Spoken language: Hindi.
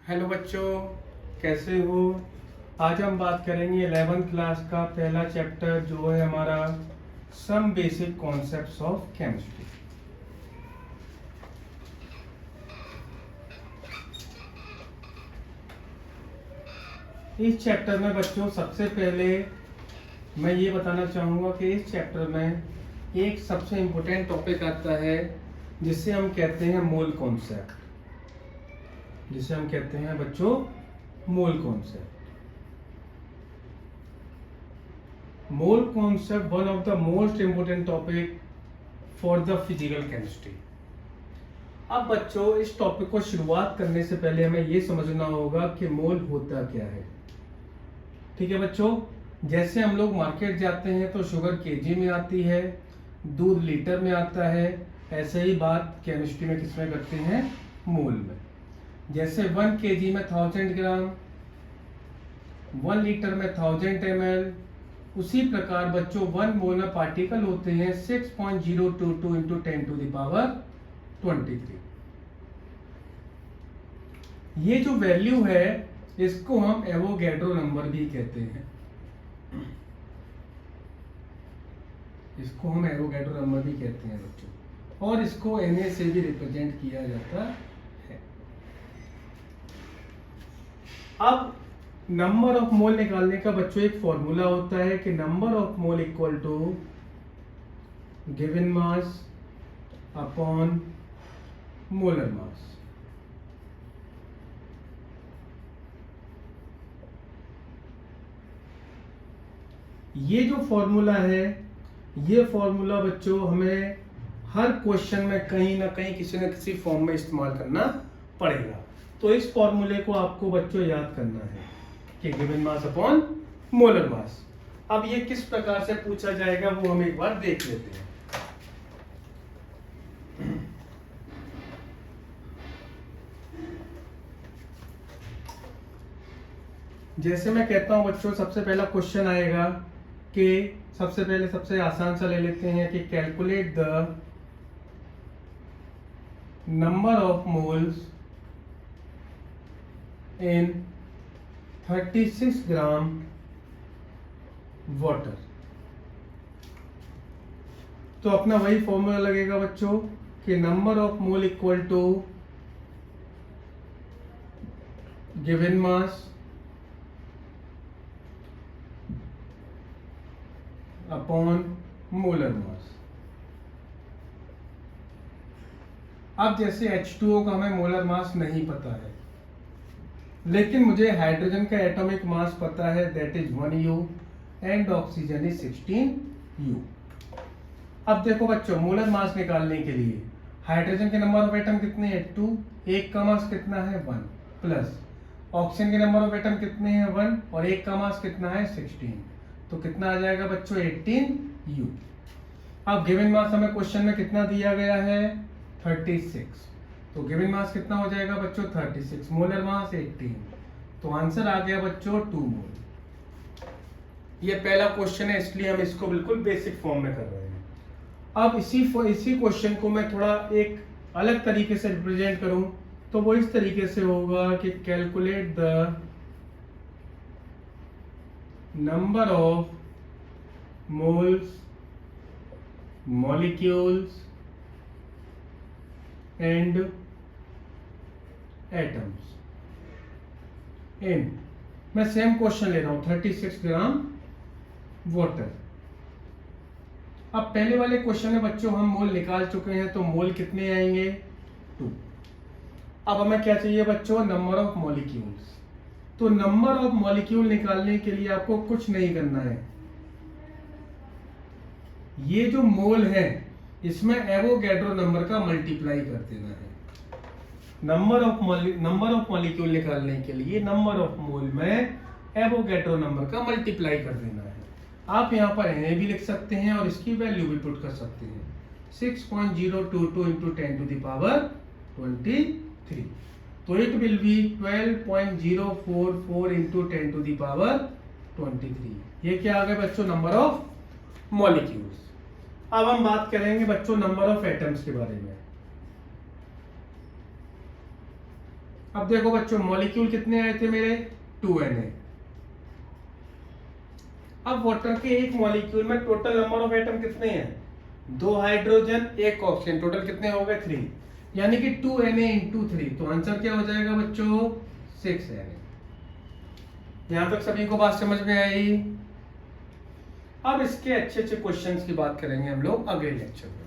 हेलो बच्चों, कैसे हो। आज हम बात करेंगे 11th क्लास का पहला चैप्टर जो है हमारा some basic concepts of chemistry. इस चैप्टर में बच्चों सबसे पहले मैं ये बताना चाहूँगा कि इस चैप्टर में एक सबसे इम्पोर्टेंट टॉपिक आता है जिसे हम कहते हैं मोल कॉन्सेप्ट, जिसे हम कहते हैं बच्चों mole concept. Mole concept one of the most important topic for the physical chemistry. अब बच्चों इस टॉपिक को शुरुआत करने से पहले हमें ये समझना होगा कि मोल होता क्या है। ठीक है बच्चों, जैसे हम लोग मार्केट जाते हैं तो शुगर केजी में आती है, दूध लीटर में आता है, ऐसे ही बात केमिस्ट्री में किस में करते हैं, मोल में। जैसे 1 केजी में 1000 ग्राम, 1 लीटर में 1000 ml, उसी प्रकार बच्चों 1 मोल में पार्टिकल होते हैं 6.022 इंटू 10⁻23। ये जो वैल्यू है इसको हम एवोगैड्रो नंबर भी कहते हैं, इसको हम एवोगैड्रो नंबर भी कहते हैं बच्चों, और इसको Na से भी रिप्रेजेंट किया जाता है। अब नंबर ऑफ मोल निकालने का बच्चों एक फॉर्मूला होता है कि number of mole equal to given mass upon molar mass. ये जो फॉर्मूला है, ये फॉर्मूला बच्चों हमें हर क्वेश्चन में कहीं ना कहीं किसी न किसी फॉर्म में इस्तेमाल करना पड़ेगा। तो इस फॉर्मूले को आपको बच्चों याद करना है कि given mass upon molar mass. अब ये किस प्रकार से पूछा जाएगा वो हम एक बार देख लेते हैं। जैसे मैं कहता हूं बच्चों, सबसे पहला क्वेश्चन आएगा कि सबसे पहले सबसे आसान सा ले लेते हैं कि calculate the number of moles in 36 gram water. तो अपना वही फॉर्मूला लगेगा बच्चों कि number of mole equal to given mass upon molar mass. अब जैसे H2O का हमें मोलर मास नहीं पता है, लेकिन मुझे हाइड्रोजन का एटॉमिक मास पता है, that is 1U and oxygen is 16U। अब देखो बच्चों, मोलर मास निकालने के लिए हाइड्रोजन के नंबर ऑफ एटम कितने हैं 2, एक का मास कितना है 1, प्लस ऑक्सीजन के नंबर ऑफ एटम कितने हैं 1 और एक का मास कितना है 16, तो कितना आ जाएगा बच्चों 18U। अब गिवन मास हमें क्वेश्चन में कितना दिया गया है 36, तो गिवन मास कितना हो जाएगा बच्चों 36, मोलर मास 18, तो आंसर आ गया बच्चों 2 मोल। ये पहला क्वेश्चन है, इसलिए हम इसको बिल्कुल बेसिक फॉर्म में कर रहे हैं। अब इसी क्वेश्चन को मैं थोड़ा एक अलग तरीके से रिप्रेजेंट करूं तो वो इस तरीके से होगा कि calculate the number of moles, molecules and atoms in, मैं सेम क्वेश्चन ले रहा हूं 36 ग्राम वाटर। अब पहले वाले क्वेश्चन में बच्चों हम मोल निकाल चुके हैं, तो मोल कितने आएंगे 2। अब हमें क्या चाहिए बच्चों, नंबर ऑफ मॉलिक्यूल्स। तो नंबर ऑफ मॉलिक्यूल निकालने के लिए आपको कुछ नहीं करना है, ये जो मोल है इसमें एवोगैड्रो नंबर का मल्टीप्लाई कर देना है। नंबर ऑफ मॉलिक्यूल निकालने के लिए नंबर ऑफ मोल में एवोगैड्रो नंबर का मल्टीप्लाई कर देना है। आप यहाँ पर Na भी लिख सकते हैं और इसकी वैल्यू भी पुट कर सकते हैं, 6.022 इंटू 10⁻23, तो इट विल बी 12.044 इंटू 10⁻23। ये क्या आ गया बच्चों, नंबर ऑफ मॉलिक्यूल्स। अब हम बात करेंगे बच्चों नंबर ऑफ एटम्स के बारे में। अब देखो बच्चों, मॉलिक्यूल कितने आए थे मेरे, 2Na। अब वाटर के एक मॉलिक्यूल में टोटल नंबर ऑफ एटम कितने हैं, 2 हाइड्रोजन 1 ऑक्सीजन, टोटल कितने हो गए 3, यानी कि 2Na इंटू 3। तो आंसर क्या हो जाएगा बच्चों, 6Na। यहां तक सभी को बात समझ में आई। अब इसके अच्छे अच्छे क्वेश्चंस की बात करेंगे हम लोग अगले लेक्चर में।